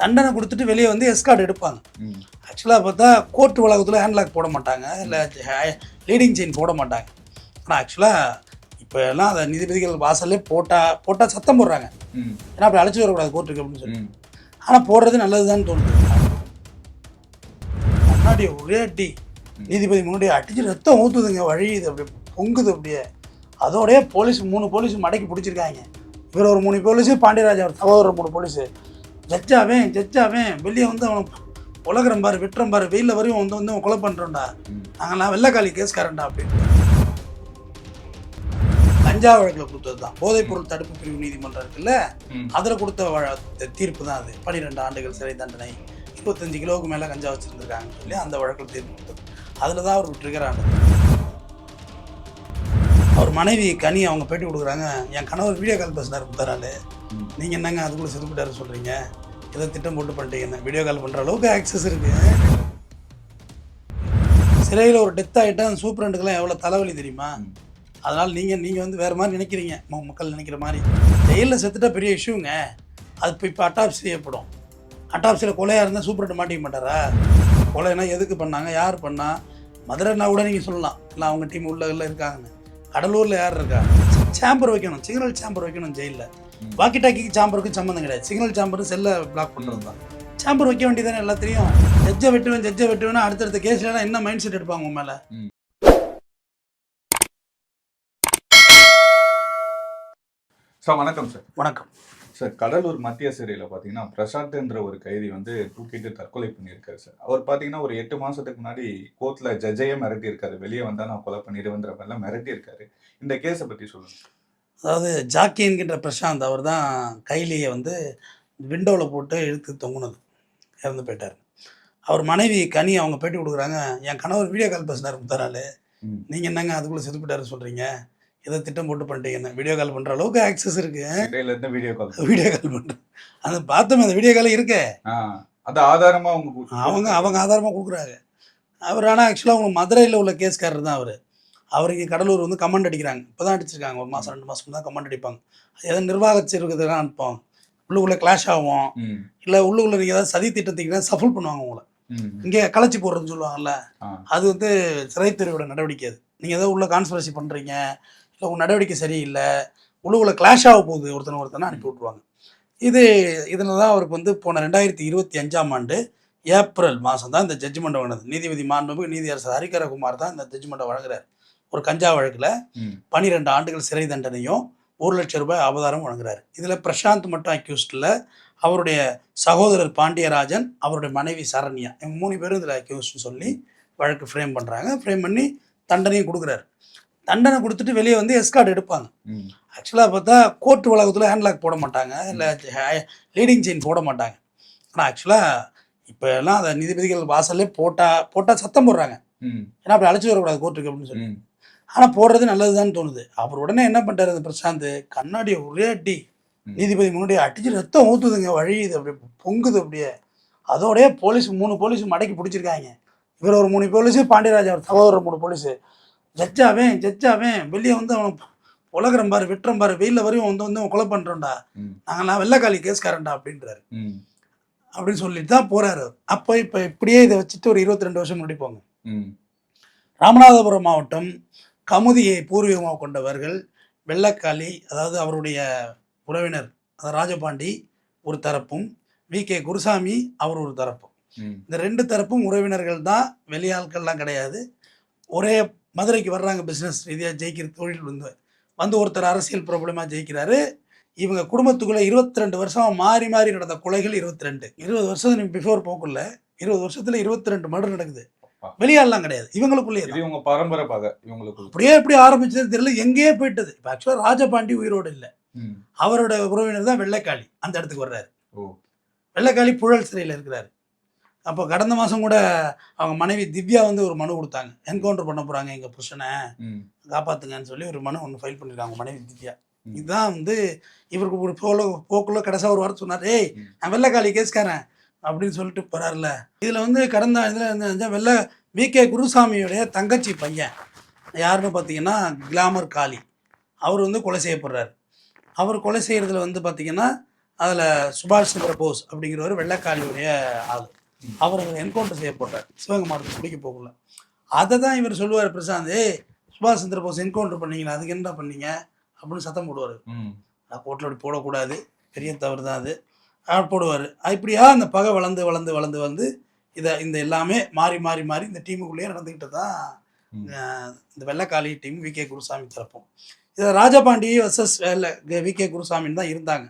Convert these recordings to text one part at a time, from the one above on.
தண்டனை கொடுத்துட்டு வெளியே வந்து எஸ்கார்ட் எடுப்பாங்க. ஆக்சுவலாக பார்த்தா கோர்ட் வளாகத்தில் ஹேண்ட்லாக் போட மாட்டாங்க, இல்லை லீடிங் செயின் போட மாட்டாங்க. ஆனால் ஆக்சுவலாக இப்போ எல்லாம் அதை நீதிபதிகள் வாசல்லே போட்டால் சத்தம் போடுறாங்க, ஏன்னா அப்படி அழைச்சி வரக்கூடாது கோர்ட்டுக்கு அப்படின்னு சொல்லி. ஆனால் போடுறது நல்லதுதான் தோணுது. முன்னாடி ஒரே அடி நீதிபதி முன்னாடி அடிச்சு ரத்தம் ஊற்றுதுங்க, வழியுது, அப்படியே பொங்குது அப்படியே. அதோடய போலீஸ் 3 போலீஸ் மடக்கி பிடிச்சிருக்காங்க. இவர் ஒரு 3 போலீஸு, பாண்டியராஜன் ஒரு சகோதரர் 3 போலீஸு. ஜட்ஜாவேன் வெளியே வந்து அவன் உலகம் பாரு, வெட்டுறம் பாரு, வெயிலில் வரையும் வந்து அவன் கொலை பண்ணுறோம்டா, நாங்கள்லாம் வெள்ளைக்காளி கேஸ்காரன்டா அப்படின்னு. கஞ்சா வழக்கில் கொடுத்தது தான் போதைப்பொருள் தடுப்பு பிரிவு நீதிமன்றம் இருக்குல்ல, அதில் கொடுத்த தீர்ப்பு தான் அது. 12 ஆண்டுகள் சிறை தண்டனை, 25 கிலோவுக்கு மேலே கஞ்சா வச்சுருந்துருக்காங்கன்னு சொல்லி அந்த வழக்கில் தீர்ப்பு கொடுத்தது. அதில் தான் அவருக்கு ட்ரிகர் ஆனது. அவர் மனைவி கனி அவங்க பேட்டி கொடுக்குறாங்க, என் கணவர் வீடியோ கால் பேசினார் முத்தாரால், நீங்கள் என்னங்க அதுக்குள்ளே செதுப்பிட்டாரு சொல்கிறீங்க, ஏதோ திட்டம் போட்டு பண்ணிட்டீங்க. வீடியோ கால் பண்ணுற அளவுக்கு ஆக்சஸ் இருக்குது. சிறையில் ஒரு டெத் ஆகிட்டா அந்த சூப்பரண்டுக்கெல்லாம் எவ்வளோ தலைவலி தெரியுமா? அதனால் நீங்கள் வந்து வேறு மாதிரி நினைக்கிறீங்க, மக்கள் நினைக்கிற மாதிரி. ஜெயிலில் செத்துட்டா பெரிய இஷ்யூங்க. அது இப்போ அட்டாப்சி செய்யப்படும். அட்டாப்சியில் கொலையாக இருந்தால் சூப்பரண்டு மாட்டிக்க மாட்டாரா? கொலைனா எதுக்கு பண்ணாங்க, யார் பண்ணா? மதுரைனா கூட நீங்கள் சொல்லலாம், இல்லை அவங்க டீம் உள்ள இருக்காங்கன்னு. கடலூரில் யார் இருக்கா? சேம்பர் வைக்கணும், சிக்னல் சேம்பர் வைக்கணும் ஜெயிலில். வாக்கி டாக்கிக்கு சாம்பருக்கு சம்மந்தம் கிடையாது. சிக்னல் சாம்பர் செல்லை பிளாக் பண்ணுறது தான். சாம்பர் வைக்க வேண்டியதானே எல்லாத்தையும். ஜட்ஜை வெட்டுவேன் அடுத்தடுத்த கேஸ்லாம் என்ன மைண்ட் செட் எடுப்பாங்க உங்க மேலே? சார் வணக்கம். சார் வணக்கம் சார். கடலூர் மத்திய சிறையில் பார்த்தீங்கன்னா பிரசாந்த்ன்ற ஒரு கைதி வந்து தூக்கிட்டு தற்கொலை பண்ணியிருக்காரு சார். அவர் பார்த்தீங்கன்னா ஒரு 8 மாதத்துக்கு முன்னாடி கோர்ட்டில் ஜட்ஜையே மிரட்டியிருக்காரு, வெளியே வந்தால் நான் கொலை பண்ணிடுவேன்ற மாதிரிலாம் மிரட்டியிருக்காரு. இந்த கேஸை பற்றி சொல்லுங்கள். அதாவது ஜாக்கி என்கின்ற பிரசாந்த், அவர் தான் கைலியை வந்து விண்டோவில் போட்டு இழுத்து தொங்குனது, இறந்து போயிட்டார். அவர் மனைவி கனி அவங்க பேட்டி கொடுக்குறாங்க, என் கணவர் வீடியோ கால் பேசினார் முத்தாரால், நீங்கள் என்னங்க அதுக்குள்ளே செதுப்பிட்டாரு சொல்கிறீங்க, ஏதோ திட்டம் போட்டு பண்ணிட்டீங்கன்னு. வீடியோ கால் பண்ணுற அளவுக்கு ஆக்சஸ் இருக்குது. வீடியோ கால் பண்ணுறேன், அது பார்த்தோமே, அந்த வீடியோ காலே இருக்கே, அது ஆதாரமாக அவங்க ஆதாரமாக கொடுக்குறாங்க. அவர் ஆனால் ஆக்சுவலாக அவங்க மதுரையில் உள்ள கேஸ்காரர் தான் அவர். அவருக்கு கடலூர் வந்து கமெண்ட் அடிக்கிறாங்க, இப்போ தான் அடிச்சிருக்காங்க, 1 மாதம் 2 மாதம் தான் கமெண்ட் அடிப்பாங்க. ஏதாவது நிர்வாகச்சிருக்கிறதுலாம் அனுப்போம், உள்ளுக்குள்ளே கிளாஷ் ஆகும், இல்லை உள்ளுக்குள்ளே நீங்கள் ஏதாவது சதி திட்டத்திங்கன்னா சஃபுல் பண்ணுவாங்க உங்களை, இங்கே களைச்சி போடுறதுன்னு சொல்லுவாங்கல்ல, அது வந்து சிறைத்துறையோட நடவடிக்கை. அது நீங்கள் ஏதோ உள்ள கான்ஸ்பிரசி பண்ணுறீங்க, இல்லை உங்கள் நடவடிக்கை சரியில்லை, உள்ளுக்குள்ளே கிளாஷ் ஆக போகுது, ஒருத்தனை அனுப்பி விட்ருவாங்க. இதில் தான் அவருக்கு வந்து போன 2025ஆம் ஆண்டு ஏப்ரல் மாதம் தான் இந்த ஜட்ஜ்மெண்ட் வழங்குது. நீதிபதி மாண்புமிகு நீதியரசர் ஹரிகரகுமார் தான் இந்த ஜட்ஜ்மெண்ட்டை வழங்குறாரு. ஒரு கஞ்சா வழக்கில் 12 ஆண்டுகள் சிறை தண்டனையும் 1 லட்சம் ரூபாய் அபதாரம் வழங்குறாரு. இதில் பிரசாந்த் மட்டும் அக்யூஸ்டில், அவருடைய சகோதரர் பாண்டியராஜன், அவருடைய மனைவி சரண்யா, இவங்க 3 பேரும் இதில் அக்யூஸ்ட்னு சொல்லி வழக்கு ஃப்ரேம் பண்ணுறாங்க. ஃப்ரேம் பண்ணி தண்டனையும் கொடுக்குறாரு. தண்டனை கொடுத்துட்டு வெளியே வந்து எஸ்கார்ட் எடுப்பாங்க. ஆக்சுவலாக பார்த்தா கோர்ட் வளாகத்தில் ஹேண்ட்லாக் போட மாட்டாங்க, இல்லை லீடிங் செயின் போட மாட்டாங்க. ஆனால் ஆக்சுவலாக இப்போ எல்லாம் அதை நீதிபதிகள் வாசல்லே போட்டால் சத்தம் போடுறாங்க, ஏன்னா அப்படி அழைச்சி வரக்கூடாது கோர்ட்டுக்கு அப்படின்னு சொல்லி. ஆனால் போடுறது நல்லதுதான் தோணுது. அவர் உடனே என்ன பண்ணிட்டார் அந்த பிரசாந்த், கண்ணாடியை ஒரே அடி நீதிபதி முன்னாடி அடிச்சு ரத்தம் ஊற்றுதுங்க, வழியுது, அப்படியே பொங்குது அப்படியே. அதோடய போலீஸ் 3 போலீஸ் மடக்கி பிடிச்சிருக்காங்க. இவர் ஒரு 3 போலீஸு, பாண்டியராஜன் ஒரு சகோதரர் 3 போலீஸு. ஜட்ஜாவேன் வெளியே வந்து அவன் உலகம் பாரு, வெட்டுறம் பாரு, வெயிலில் வரையும் வந்து அவன் கொலை பண்ணுறோம்டா, நாங்கள்லாம் வெள்ளைக்காளி கேஸ்காரன்டா அப்படின்றாரு. அப்படின்னு சொல்லிட்டு தான் போகிறாரு. அப்போ இப்போ இப்படியே இதை வச்சுட்டு ஒரு 22 வருஷம் முன்னாடி போங்க. ராமநாதபுரம் மாவட்டம் கமுதியை பூர்வீகமாக கொண்டவர்கள் வெள்ளைக்காளி, அதாவது அவருடைய உறவினர் அதாவது ராஜபாண்டி ஒரு தரப்பும், வி.கே. குருசாமி அவர் ஒரு தரப்பும். இந்த 2 தரப்பும் உறவினர்கள் தான், வெளியாட்கள்லாம் கிடையாது. ஒரே மதுரைக்கு வர்றாங்க பிஸ்னஸ் ரீதியாக ஜெயிக்கிற தொழில் வந்து ஒருத்தர் அரசியல் ப்ராப்ளமாக ஜெயிக்கிறாரு. இவங்க குடும்பத்துக்குள்ளே 22 வருஷமாக மாறி மாறி நடந்த கொலைகள் 20 வருஷத்துக்கு பிஃபோர் போக்குள்ள 20 வருஷத்தில் 22 மர்டர் நடக்குது. வெளியாடலாம் கிடையாது, இவங்களுக்குள்ளே. இவங்க பரம்பரை பாக இவங்களுக்கு அப்படியே எப்படி ஆரம்பிச்சது தெரியல, எங்கேயே போயிட்டது. இப்போ ஆக்சுவலாக ராஜபாண்டி உயிரோடு இல்லை, அவரோட உறவினர் தான் வெள்ளைக்காளி அந்த இடத்துக்கு வர்றாரு. வெள்ளைக்காளி புழல் சிறையில் இருக்கிறாரு. அப்போ கடந்த மாதம் கூட அவங்க மனைவி திவ்யா வந்து ஒரு மனு கொடுத்தாங்க, என்கவுண்டர் பண்ண போகிறாங்க எங்கள் புருஷனை காப்பாற்றுங்கன்னு சொல்லி ஒரு மனு ஒன்று ஃபைல் பண்ணியிருக்காங்க மனைவி திவ்யா. இதுதான் வந்து இவருக்கு ஒரு போக்குள்ள கடைசியாக ஒரு வாரம் சொன்னார், ஏய் நான் வெள்ளைக்காளி கேஸ்காரன் அப்படின்னு சொல்லிட்டு போகிறார்ல. இதில் வந்து கடந்த இதில் வி.கே. குருசாமியுடைய தங்கச்சி பையன் யாருன்னு பார்த்தீங்கன்னா கிளாமர் காளி, அவர் வந்து கொலை செய்யப்படுறாரு. அவர் கொலை செய்கிறதுல வந்து பார்த்திங்கன்னா அதில் சுபாஷ் சந்திர போஸ் அப்படிங்கிறவர் வெள்ளைக்காளியுடைய ஆள். அவர் என்கவுண்டர் செய்யப்பட்டார் சிவகங்கை மாவட்டத்தில் பிடிக்க போகல. அதை தான் இவர் சொல்லுவார் பிரசாந்த், சுபாஷ் சந்திர போஸ் என்கவுண்டர் பண்ணீங்களா, அதுக்கு என்ன பண்ணீங்க அப்படின்னு சத்தம் போடுவார். நான் கோர்ட்டில் அப்படி போடக்கூடாது, பெரிய தவறு தான் அது போடுவார். இப்படியா அந்த பகை வளர்ந்து வளர்ந்து வளர்ந்து வந்து இந்த எல்லாமே மாறி மாறி மாறி இந்த டீமுக்குள்ளேயே நடந்துக்கிட்டு தான் இந்த வெள்ளைக்காளி டீம் வி கே குருசாமி தரப்போம். இதை ராஜபாண்டி வர்சஸ் வி கே குருசாமின்னு தான் இருந்தாங்க.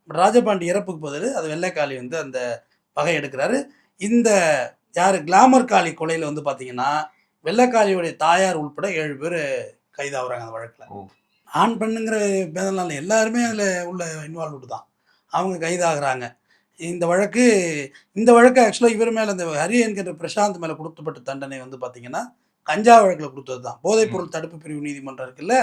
பட் ராஜபாண்டி இறப்புக்கு பதில் அது வெள்ளைக்காளி வந்து அந்த பகை எடுக்கிறாரு. இந்த யார் கிளாமர் காளி கொலையில் வந்து பார்த்தீங்கன்னா வெள்ளைக்காளியுடைய தாயார் உள்பட 7 பேர் கைதாகிறாங்க அந்த வழக்கில். ஆண் பெண்ணுங்கிற பேதனால எல்லாருமே அதில் உள்ள இன்வால்வ்டு தான், அவங்க கைதாகிறாங்க. இந்த வழக்கு ஆக்சுவலாக இவர் மேலே இந்த ஹரி என்கிற பிரசாந்த் மேலே கொடுக்கப்பட்ட தண்டனை வந்து பார்த்தீங்கன்னா கஞ்சா வழக்கில் கொடுத்தது தான். போதைப்பொருள் தடுப்பு பிரிவு நீதிமன்றம் இருக்குல்ல,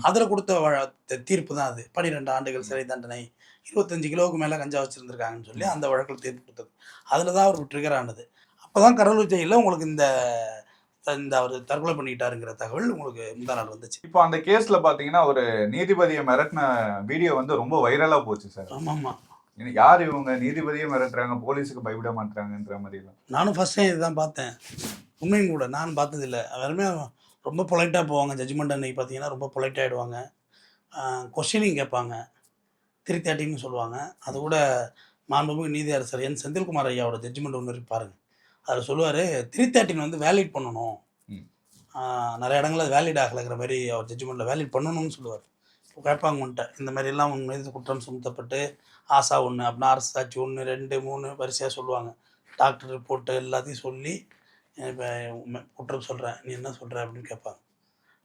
அதில் கொடுத்த தீர்ப்பு தான் அது. 12 ஆண்டுகள் சிறை தண்டனை, 25 கிலோவுக்கு மேலே கஞ்சா வச்சுருந்துருக்காங்கன்னு சொல்லி அந்த வழக்கில் தீர்ப்பு கொடுத்தது. அதில் தான் அவர் ட்ரிகர் ஆனது. அப்போ தான் கடலூர் ஜெயிலில் உங்களுக்கு இந்த அவர் தற்கொலை பண்ணிக்கிட்டாருங்கிற தகவல் உங்களுக்கு முந்தா நாள் வந்துச்சு. இப்போ அந்த கேஸ்ல பாத்தீங்கன்னா ஒரு நீதிபதியை மிரட்டின வீடியோ வந்து ரொம்ப வைரலா போச்சு சார். ஆமாம், யார் இவங்க நீதிபதியை மிரட்டுறாங்க, போலீஸுக்கு பயப்பட மாட்டாங்கன்ற மாதிரி தான். நானும் ஃபர்ஸ்ட் டைம் இதுதான் பார்த்தேன். உண்மையும் கூட நானும் பார்த்ததில்லை. எல்லாருமே ரொம்ப பொலைட்டாக போவாங்க. ஜட்ஜ்மெண்ட் அன்னைக்கு பார்த்தீங்கன்னா ரொம்ப பொலைட்டாகிடுவாங்க. கொஸ்டினிங் கேட்பாங்க, 330ன்னு சொல்லுவாங்க. அது கூட மாண்புமிகு நீதியரசர் என் செந்தில்குமார் ஐயாவோட ஜட்ஜ்மெண்ட் ஒன்று இருக்கு பாருங்க. அதில் சொல்லுவார் 330 வந்து வேலிட் பண்ணணும், நிறைய இடங்களில் அது வேலிட் ஆகலைங்கிற மாதிரி அவர் ஜட்ஜ்மெண்ட்டில் வேலிட் பண்ணணும்னு சொல்லுவார். கேட்பாங்க உன்ட்ட இந்த மாதிரிலாம் உன் மீது குற்றம் சுமத்தப்பட்டு ஆசா 1 அப்படின்னா அரசு சாட்சி 1 2 3 வரிசையாக சொல்லுவாங்க. டாக்டர் ரிப்போர்ட்டு எல்லாத்தையும் சொல்லி இப்போ குற்றம் சொல்கிறேன், நீ என்ன சொல்கிற அப்படின்னு கேட்பாங்க.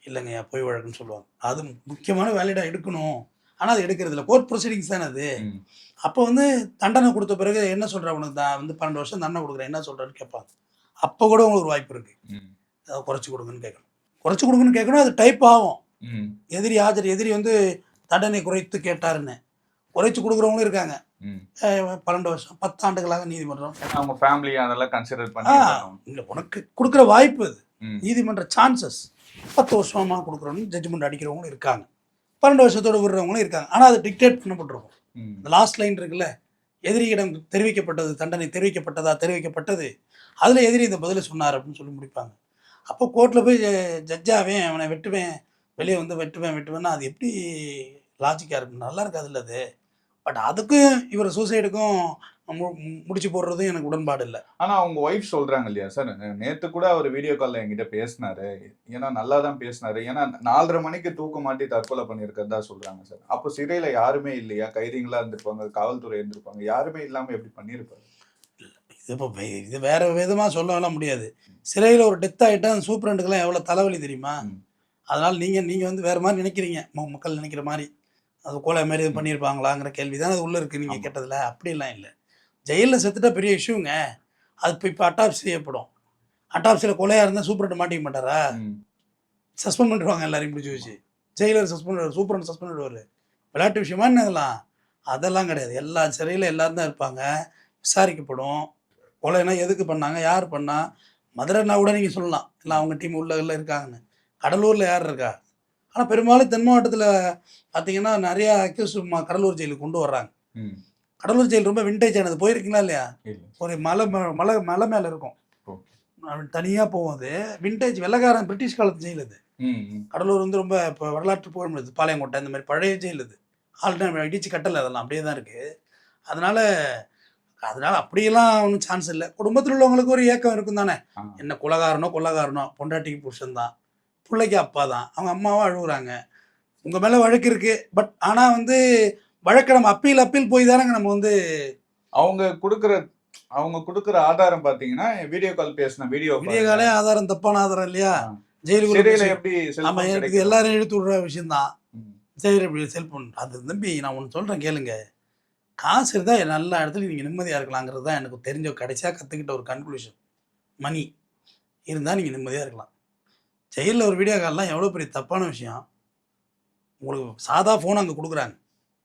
இல்லைங்கய்யா பொய் வழக்குன்னு சொல்லுவாங்க. அது முக்கியமான வேலிடாக எடுக்கணும், ஆனால் அது எடுக்கிறது இல்லை. கோர்ட் ப்ரொசீடிங்ஸ் தானே அது. அப்போ வந்து தண்டனை கொடுத்த பிறகு என்ன சொல்கிற, உனக்கு தான் வந்து 12 வருஷம் தண்டனை கொடுக்குறேன், என்ன சொல்கிறேன்னு கேட்பாங்க. அப்போ கூட உங்களுக்கு ஒரு வாய்ப்பு இருக்குது, அதை குறைச்சி கொடுங்கன்னு கேட்கணும். குறைச்சி கொடுங்கன்னு கேட்கணும். அது டைப் ஆகும். எதிரி வந்து தண்டனை குறைத்து கேட்டாருன்னு குறைச்சி கொடுக்குறவங்களும் இருக்காங்க. 12 வருஷம் 10 ஆண்டுகளாக நீதிமன்றம் அவங்க ஃபேமிலி அதெல்லாம் கன்சிடர் பண்ணி இல்லை உனக்கு கொடுக்குற வாய்ப்பு அது நீதிமன்ற சான்சஸ் 10 வருஷமாக கொடுக்குறவங்க ஜட்ஜ்மெண்ட் அடிக்கிறவங்களும் இருக்காங்க, 12 வருஷத்தோடு விடுறவங்களும் இருக்காங்க. ஆனால் அது டிக்டேட் பண்ணப்பட்டிருக்கும். இந்த லாஸ்ட் லைன் இருக்குல்ல, எதிரியிடம் தெரிவிக்கப்பட்டது, தண்டனை தெரிவிக்கப்பட்டது, அதில் எதிரி இந்த பதிலை சொன்னார் அப்படின்னு சொல்லி முடிப்பாங்க. அப்போ கோர்ட்டில் போய் ஜட்ஜாவேன் அவனை வெட்டுவேன், வெளியே வந்து வெட்டுவேன்னா அது எப்படி லாஜிக்காக இருக்கும்? நல்லா இருக்காது இல்லை அது. பட் அதுக்கும் இவர் சூசைடுக்கும் முடிச்சு போடுறதும் எனக்கு உடன்பாடு இல்லை. ஆனால் அவங்க ஒய்ஃப் சொல்கிறாங்க இல்லையா சார், நேற்று கூட அவர் வீடியோ காலில் என்கிட்ட பேசினாரு, ஏன்னா நல்லா தான் பேசினாரு, ஏன்னா 4:30 மணிக்கு தூக்க மாட்டி தற்கொலை பண்ணியிருக்கிறதா சொல்கிறாங்க சார். அப்போ சிறையில் யாருமே இல்லையா, கைதிகளாக இருந்திருப்பாங்க, காவல்துறை இருந்திருப்பாங்க, யாருமே இல்லாமல் எப்படி பண்ணியிருப்பாரு? இது வேற விதமாக சொல்லலாம் முடியாது. சிறையில் ஒரு டெத் ஆகிட்டா அந்த சூப்பரண்டுக்கெல்லாம் எவ்வளோ தலைவலி தெரியுமா? அதனால் நீங்கள் வந்து வேறு மாதிரி நினைக்கிறீங்க, மக்கள் நினைக்கிற மாதிரி அது கொலை மாரி எதுவும் பண்ணியிருப்பாங்களாங்கிற கேள்வி தான் அது உள்ளே இருக்குது நீங்கள் கேட்டதில். அப்படிலாம் இல்லை. ஜெயிலில் செத்துட்டா பெரிய இஷ்யூங்க. அது இப்போ அட்டாப்சி செய்யப்படும். அட்டாப்சியில் கொலையாக இருந்தால் சூப்பரண்ட் மாட்டிக்க மாட்டாரா? சஸ்பெண்ட் பண்ணிடுவாங்க எல்லாரையும் பிடிச்சி வச்சு. ஜெயிலர் சூப்பரண்ட் சஸ்பெண்ட் பண்ணுவார். விளையாட்டு விஷயமா என்ன அதெல்லாம் கிடையாது. எல்லா சிறையில் எல்லோரும் தான் இருப்பாங்க, விசாரிக்கப்படும். கொலைனா எதுக்கு பண்ணாங்க, யார் பண்ணா, மதுரைனா கூட நீங்கள் சொல்லலாம் இல்லை அவங்க டீம் உள்ள இருக்காங்கன்னு. கடலூரில் யார் இருக்கா? ஆனால் பெரும்பாலும் தென் மாவட்டத்தில் பார்த்தீங்கன்னா நிறையா அக்யூஸ் கடலூர் ஜெயிலுக்கு கொண்டு வர்றாங்க. கடலூர் ஜெயில் ரொம்ப விண்டேஜ் ஆனது. போயிருக்கீங்களா இல்லையா? ஒரு மலை மேலே இருக்கும், தனியாக போகும். அது விண்டேஜ் வெள்ளைக்காரன் பிரிட்டிஷ் காலத்து ஜெயில் அது. கடலூர் வந்து ரொம்ப இப்போ வரலாற்று புகழ் முடியுது. பாளையங்கோட்டை இந்த மாதிரி பழைய ஜெயில் அது. ஆல்ரெடி இடிச்சு கட்டலை, அதெல்லாம் அப்படியே தான் இருக்குது. அதனால் அப்படியெல்லாம் ஒன்றும் சான்ஸ் இல்லை. குடும்பத்தில் உள்ளவங்களுக்கு ஒரு ஏக்கம் இருக்கும் தானே, என்ன கொள்ளக்காரனோ பொண்டாட்டிக்கு புருஷன் தான், பிள்ளைக்கு அப்பா தான், அவங்க அம்மாவும் அழுகுறாங்க, உங்கள் மேலே வழக்கு இருக்குது. பட் ஆனால் வந்து வழக்கை நம்ம அப்பீல் போய் தானேங்க நம்ம வந்து அவங்க கொடுக்குற ஆதாரம் பார்த்தீங்கன்னா வீடியோ கால் பேசின வீடியோ காலே ஆதாரம், தப்பான ஆதாரம் இல்லையா? ஜெயிலுக்குள்ள எப்படி ஆமாம், எனக்கு எல்லாரும் எடுத்து விடுற விஷயந்தான். சரி, எப்படி செல்ஃபோன் அது தம்பி நான் ஒன்று சொல்கிறேன் கேளுங்க. காசு இருந்தால் எல்லா இடத்துலையும் நீங்கள் நிம்மதியாக இருக்கலாங்கிறது தான் எனக்கு தெரிஞ்ச கடைசியாக கற்றுக்கிட்ட ஒரு கன்க்ளூஷன். மணி இருந்தால் நீங்கள் நிம்மதியாக இருக்கலாம். ஜெயிலில் ஒரு வீடியோ கால்லாம் எவ்வளோ பெரிய தப்பான விஷயம். உங்களுக்கு சாதா ஃபோன் அங்கே கொடுக்குறாங்க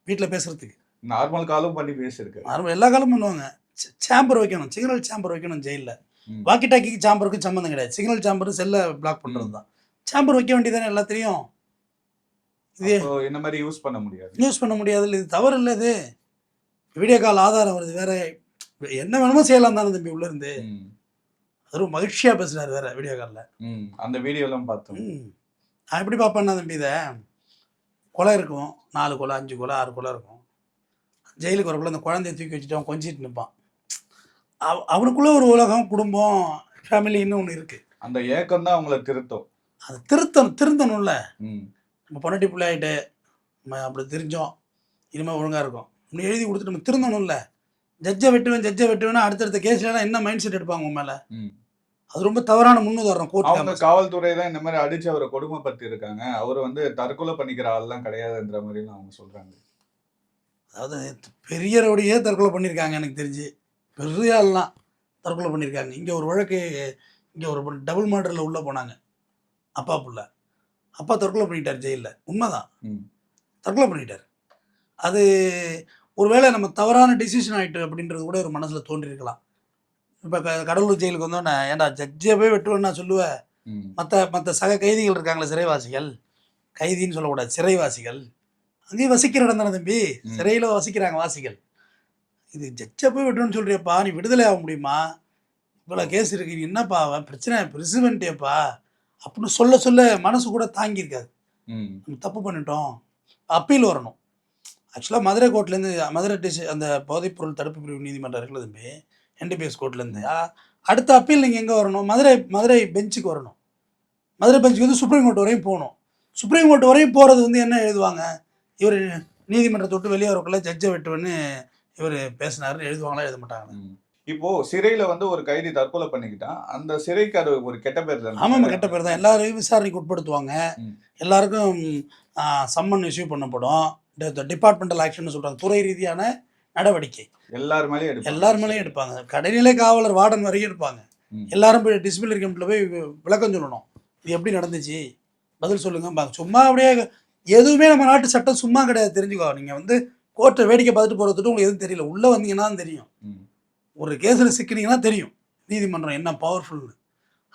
வீட்டில் பேசுகிறதுக்கு. நார்மல் காலும் பண்ணி பேசியிருக்கு. நார்மல் எல்லா காலும் பண்ணுவாங்க. சேம்பர் வைக்கணும், சிக்னல் சேம்பர் வைக்கணும் ஜெயிலில். வாக்கி டாக்கிக்கு சேம்பருக்கும் சம்மந்தம் கிடையாது. சிக்னல் சேம்பர் செல்லை பிளாக் பண்ணுறது தான். சேம்பர் வைக்க வேண்டியதானே எல்லாத்தையும். இது இந்த மாதிரி யூஸ் பண்ண முடியாது இல்லை, இது தவறு இல்லை. இது வீடியோ கால் ஆதாரம் வருது வேற, என்ன வேணுமோ செய்யலாம் தானே தம்பி உள்ள இருந்து. ம். அது ரொம்ப மகிழ்ச்சியாக பேசுனார் வேற வீடியோ காலில். ம். அந்த வீடியோலாம் பார்த்தோம். நான் எப்படி பார்ப்பேன்னா தம்பி, இதை கொலை இருக்கும், 4 கொலை 5 கொலை 6 கொலை இருக்கும். ஜெயிலுக்கு வரக்குள்ள அந்த குழந்தைய தூக்கி வச்சுட்டு அவன் கொஞ்சிட்டு நிற்பான். அவனுக்குள்ள ஒரு உலகம், குடும்பம், ஃபேமிலின்னு ஒன்று இருக்குது. அந்த ஏக்கம் தான் அவங்கள திருத்தும். அது திருந்தணும்ல. நம்ம பொண்டாட்டி பிள்ளை ஆகிட்டு நம்ம அப்படி தெரிஞ்சோம், இனிமேல் ஒழுங்காக இருக்கும் இப்படி எழுதி கொடுத்துட்டு நம்ம திருந்தணும்ல. ஜட்ஜை வெட்டுவேன்னா அடுத்தடுத்த கேஸ்லாம் என்ன மைண்ட் செட் எடுப்பாங்க உன் மேலே? அது ரொம்ப தவறான முன்னுதாரணம். அவங்க காவல்துறை தான் இந்த மாதிரி அடிச்சு அவரை கொடுமைப்படுத்தி இருக்காங்க. அவர் வந்து தற்கொலை பண்ணிக்கிற ஆள்லாம் கிடையாதுன்ற மாதிரி அவங்க சொல்றாங்க. அதாவது பெரிய ரவுடியே தற்கொலை பண்ணியிருக்காங்க எனக்கு தெரிஞ்சு. பெரிய ஆள்லாம் தற்கொலை பண்ணியிருக்காங்க. இங்கே ஒரு வழக்கு, இங்கே ஒரு டபுள் மர்டரில் உள்ளே போனாங்க அப்பா புள்ள. அப்பா தற்கொலை பண்ணிட்டார் ஜெயிலில். உண்மைதான், தற்கொலை பண்ணிட்டார். அது ஒருவேளை நம்ம தவறான டிசிஷன் ஆகிட்டு அப்படின்றது கூட ஒரு மனசில் தோன்றியிருக்கலாம். இப்போ கடலூர் ஜெயிலுக்கு வந்தோன்னே ஏன்டா ஜட்ஜியை போய் வெட்டுவேன்னு நான் சொல்லுவேன். மற்ற சக கைதிகள் இருக்காங்களே, சிறைவாசிகள், கைதின்னு சொல்லக்கூடாது, சிறைவாசிகள், அங்கேயும் வசிக்கிற இடம் தானே தம்பி, சிறையில் வசிக்கிறாங்க வாசிகள். இது ஜட்ஜை போய் வெட்டுவேன்னு சொல்கிறியப்பா, நீ விடுதலை ஆக முடியுமா? இவ்வளோ கேஸ் இருக்கு, நீ என்னப்பா பிரச்சனை பிரிசிவென்ட்டேப்பா அப்படின்னு சொல்ல மனசு கூட தாங்கியிருக்காது. நம்ம தப்பு பண்ணிட்டோம், அப்பீல் வரணும். ஆக்சுவலாக மதுரை கோர்ட்லேருந்து, மதுரை அந்த போதைப்பொருள் தடுப்பு பிரிவு நீதிமன்றம் இருக்குல்ல தம்பி, NDPS கோர்ட்லேருந்து அடுத்த அப்பீல் நீங்கள் எங்கே வரணும்? மதுரை பெஞ்சுக்கு வரணும். மதுரை பெஞ்சுக்கு வந்து சுப்ரீம் கோர்ட் வரையும் போகணும். சுப்ரீம் கோர்ட் வரையும் போகிறது வந்து என்ன எழுதுவாங்க? இவர் நீதிமன்றத்தை விட்டு வெளியே வரக்குள்ள ஜட்ஜை வெட்டுவேன்னு இவர் பேசினாருன்னு எழுதுவாங்களா? எழுத மாட்டாங்க. இப்போ சிறையில் வந்து ஒரு கைதி தற்கொலை பண்ணிக்கிட்டான், அந்த சிறைக்கு அது ஒரு கெட்ட பேர் தான். ஆமாம், கெட்ட பேர் தான். எல்லாரையும் விசாரணைக்கு உட்படுத்துவாங்க. எல்லாருக்கும் சம்மன் இஷ்யூ பண்ணப்படும். டிபார்ட்மெண்டல் ஆக்ஷன் சொல்கிறாங்க, துறை ரீதியான நடவடிக்கை எல்லார் மேலேயும் எடுப்பாங்க. கடைநிலை காவலர் வார்டன் வரையும் எடுப்பாங்க. எல்லாரும் போய் டிசிப்ளினரி கமிட்டியில் போய் விளக்கம் சொல்லணும், இது எப்படி நடந்துச்சு, பதில் சொல்லுங்க. சும்மா அப்படியே எதுவுமே நம்ம நாட்டு சட்டம் சும்மா கிடையாது, தெரிஞ்சுக்கோ. நீங்கள் வந்து கோர்ட்டை வேடிக்கை பார்த்துட்டு போகிறதுட்டு உங்களுக்கு எதுவும் தெரியல, உள்ளே வந்தீங்கன்னா தான் தெரியும். ஒரு கேஸில் சிக்கினீங்கன்னா தெரியும் நீதிமன்றம் என்ன பவர்ஃபுல்னு.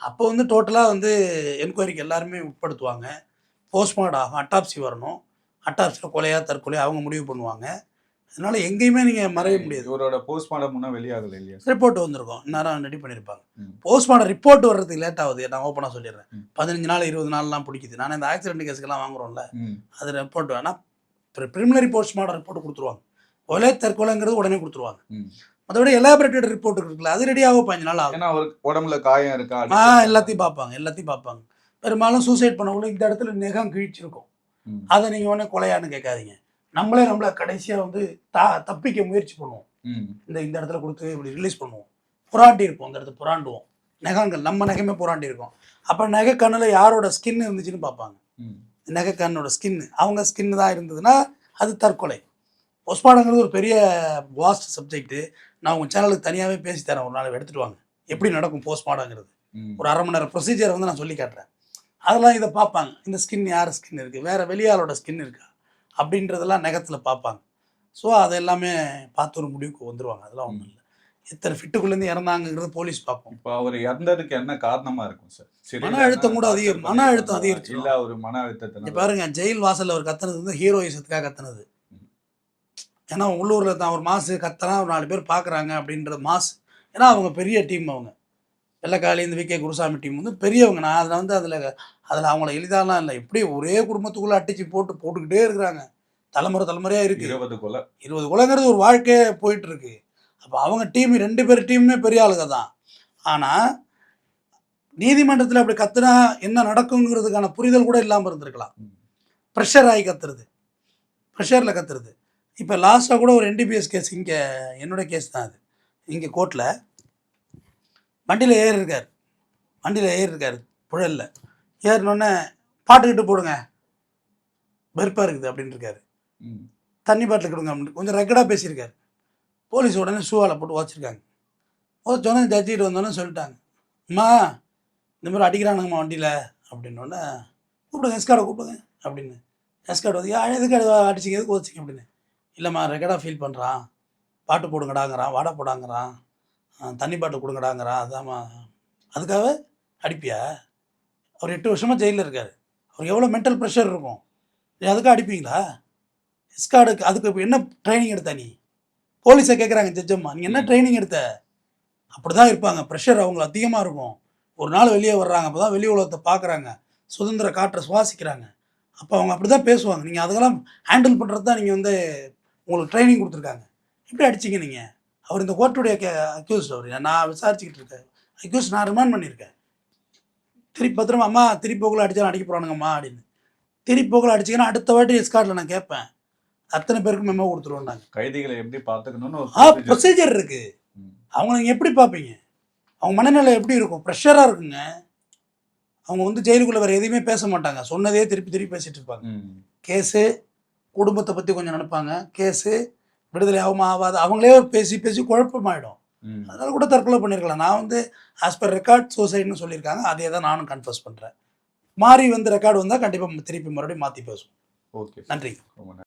அப்போ வந்து டோட்டலாக வந்து என்கொயரிக்கு எல்லாருமே உட்படுத்துவாங்க. போஸ்ட்மார்ட்டம் ஆகும், அட்டாப்சி வரணும். அட்டாப்சியில் கொலையா தற்கொலையா அவங்க முடிவு பண்ணுவாங்க. அதனால எங்கேயுமே நீங்கள் மறைய முடியாது. இவரோட போஸ்ட்மார்ட்டம் முன்னே வெளியாகல இல்லையா? ரிப்போர்ட் வந்திருக்கும், இந்நேரம் ரெடி பண்ணியிருப்பாங்க. போஸ்ட்மார்ட்டம் ரிப்போர்ட் வர்றதுக்கு லேட் ஆகுது. நான் ஓப்பனாக சொல்லிடுறேன், 15 நாள் 20 நாள்லாம் பிடிக்குது. நான் இந்த ஆக்சிடென்ட் கேஸுக்கெல்லாம் வாங்குறோம்ல, அது ரிப்போர்ட் வேணால் ப்ரிலிமினரி போஸ்ட்மார்ட்டம் ரிப்போர்ட் கொடுத்துருவாங்க. கொலை தற்கொலைங்கிறது உடனே கொடுத்துருவாங்க. மற்றபடி எலாபரேட்டட் ரிப்போர்ட் இருக்குல்ல, அது ரெடியாக 15 நாள் ஆகும். உடம்புல காயம் இருக்கா எல்லாத்தையும் பார்ப்பாங்க. பெரும்பாலும் சூசைட் பண்ணவங்களும் இந்த இடத்துல நெகம் கிழிச்சிருக்கும். அதை நீங்கள் உடனே கொலையான்னு கேட்காதீங்க. நம்மளை கடைசியாக வந்து தப்பிக்க முயற்சி பண்ணுவோம். இந்த இடத்துல கொடுத்து இப்படி ரிலீஸ் பண்ணுவோம், புராண்டி இருப்போம், அந்த இடத்துல புராண்டுவோம். நகங்கள் நம்ம நகைமே புராண்டி இருக்கும். அப்போ நகை கண்ணில் யாரோட ஸ்கின் இருந்துச்சுன்னு பார்ப்பாங்க. நகை கண்ணோட ஸ்கின், அவங்க ஸ்கின் தான் இருந்ததுன்னா அது தற்கொலை. போஸ்ட்மார்ட்டங்கிறது ஒரு பெரிய வாஸ்ட் சப்ஜெக்ட்டு. நான் உங்கள் சேனலுக்கு தனியாகவே பேசி தரேன், ஒரு நாள் எடுத்துகிட்டு வாங்க, எப்படி நடக்கும் போஸ்ட்மார்ட்டங்கிறது. ஒரு 1/2 மணி நேரம் ப்ரொசீஜரை வந்து நான் சொல்லி காட்டுறேன். அதெல்லாம் இதை பார்ப்பாங்க. இந்த ஸ்கின் யார் ஸ்கின் இருக்குது, வேறு வெளியாளோட ஸ்கின் இருக்கா அப்படின்றதெல்லாம் நகத்தில் பார்ப்பாங்க. ஸோ அது எல்லாமே பார்த்து ஒரு முடிவுக்கு வந்துடுவாங்க. அதெல்லாம் ஒன்றும் இல்லை. எத்தனை ஃபிட்டுக்குள்ளேருந்து இறந்தாங்கிறது போலீஸ் பார்ப்போம். இப்போ அவர் இறந்ததுக்கு என்ன காரணமாக இருக்கும் சார்? மன அழுத்தம் கூட மன அழுத்தம் அதிகரிச்சு இல்லை, ஒரு மன அழுத்தத்தை பாருங்க. ஜெயில் வாசலில் அவர் கத்துனது வந்து ஹீரோயிசத்துக்காக கத்துனது. ஏன்னா உள்ளூரில் தான் ஒரு மாசு கத்தனா ஒரு 4 பேர் பார்க்குறாங்க அப்படின்ற மாசு. ஏன்னா அவங்க பெரிய டீம், அவங்க வெள்ளைக்காளி இந்த VK குருசாமி டீம் வந்து பெரியவங்க. நான் அதில் வந்து அதில் அவங்கள எளிதாலாம் இல்லை. இப்படி ஒரே குடும்பத்துக்குள்ளே அட்டிச்சு போட்டுக்கிட்டே இருக்கிறாங்க. தலைமுறையாக இருக்குது. 20 கொலைங்கிறது ஒரு வாழ்க்கையே போயிட்டுருக்கு. அப்போ அவங்க டீம் 2 பேர் டீமுமே பெரிய ஆளுங்க தான். ஆனால் நீதிமன்றத்தில் அப்படி கத்துனா என்ன நடக்குங்கிறதுக்கான புரிதல் கூட இல்லாமல் இருந்திருக்கலாம். ப்ரெஷர் ஆகி கத்துறது, ப்ரெஷரில் கத்துறது. இப்போ லாஸ்ட்டாக கூட ஒரு NDPS கேஸ், இங்கே என்னோட கேஸ் தான் அது. இங்கே கோர்ட்டில் வண்டியில் ஏறிருக்கார் புழலில். ஏறினோடனே பாட்டுக்கிட்டு போடுங்க, வெறுப்பாக இருக்குது அப்படின்னு இருக்காரு. தண்ணி பாட்டில் கொடுங்க அப்படின்னு கொஞ்சம் ரெக்கடாக பேசியிருக்காரு. போலீஸ் உடனே ஷூவால் போட்டு வச்சுருக்காங்க. சொன்ன ஜட்ஜிட்டு வந்தோடனே சொல்லிட்டாங்க, அம்மா இந்த மாதிரி அடிக்கிறானுங்கம்மா வண்டியில் அப்படின்னோடனே, கூப்பிடுங்க எஸ்கார்டை கூப்பிடுங்க அப்படின்னு. எஸ்கார்டு வந்து எதுக்கு அடிச்சிங்க, எதுக்கு வச்சிங்க அப்படின்னு. இல்லைம்மா ரெக்கடாக ஃபீல் பண்ணுறான், பாட்டு போடுங்கடாங்கிறான், வாடை போடாங்கிறான், தண்ணி பாட்டு கொடுங்கடாங்கிறான், அதாம்மா. அதுக்காக அடிப்பியா? அவர் 8 வருஷமாக ஜெயிலில் இருக்கார். அவருக்கு எவ்வளோ மென்டல் ப்ரெஷர் இருக்கும். அதுக்காக அடிப்பீங்களா? எஸ்கார்டுக்கு அதுக்கு என்ன ட்ரைனிங் எடுத்தா நீ? போலீஸை கேட்குறாங்க ஜட்ஜம்மா, நீங்கள் என்ன ட்ரைனிங் எடுத்த? அப்படி தான் இருப்பாங்க. ப்ரெஷர் அவங்களுக்கு அதிகமாக இருக்கும். ஒரு நாள் வெளியே வர்றாங்க, அப்போ தான் வெளி உலகத்தை பார்க்குறாங்க, சுதந்திர காற்றை சுவாசிக்கிறாங்க. அப்போ அவங்க அப்படி தான் பேசுவாங்க. நீங்கள் அதெல்லாம் ஹேண்டில் பண்ணுறது தான் நீங்கள் வந்து உங்களுக்கு ட்ரைனிங் கொடுத்துருக்காங்க. எப்படி அடிச்சிங்க நீங்கள்? அவர் இந்த கோர்ட்டுடைய அக்யூஸ்ட். அவர் நான் விசாரிச்சுக்கிட்டு இருக்கேன். அக்யூஸ்ட் நான் ரிமாண்ட் பண்ணியிருக்கேன். திருப்பி பத்திரமா அம்மா திருப்பி போகல அடித்தாலும் அடிக்க போகிறானுங்கம்மா அப்படின்னு. திருப்பி போகல அடிச்சிங்கன்னா அடுத்த வாட்டி எஸ்கார்ட்டில் நான் கேட்பேன். அத்தனை பேருக்கு மெமோ கொடுத்துருவோம் நாங்கள். கைதிகளை எப்படி பார்த்துக்கணும்னு ஒரு ப்ரொசீஜர் இருக்குது. அவங்க நீங்கள் எப்படி பார்ப்பீங்க? அவங்க மனநிலை எப்படி இருக்கும்? ப்ரெஷராக இருக்குங்க. அவங்க வந்து ஜெயிலுக்குள்ளே வேறு எதையுமே பேச மாட்டாங்க. சொன்னதே திருப்பி திருப்பி பேசிகிட்டு இருப்பாங்க. கேஸு, குடும்பத்தை பற்றி கொஞ்சம் நினைப்பாங்க. கேஸு விடுதலை ஆகுமா ஆகாது, அவங்களே பேசி பேசி குழப்பமாயிடும். அதனால கூட தற்கொலை பண்ணியிருக்கலாம். நான் வந்து ஆஸ் பர் ரெக்கார்ட் சூசைட்னு சொல்லியிருக்காங்க. அதே தான் நானும் கன்ஃபர்ஸ் பண்ணுறேன். மாறி வந்து ரெக்கார்டு வந்தால் கண்டிப்பாக திருப்பி மறுபடியும் மாற்றி பேசுவோம். ஓகே, நன்றி. ரொம்ப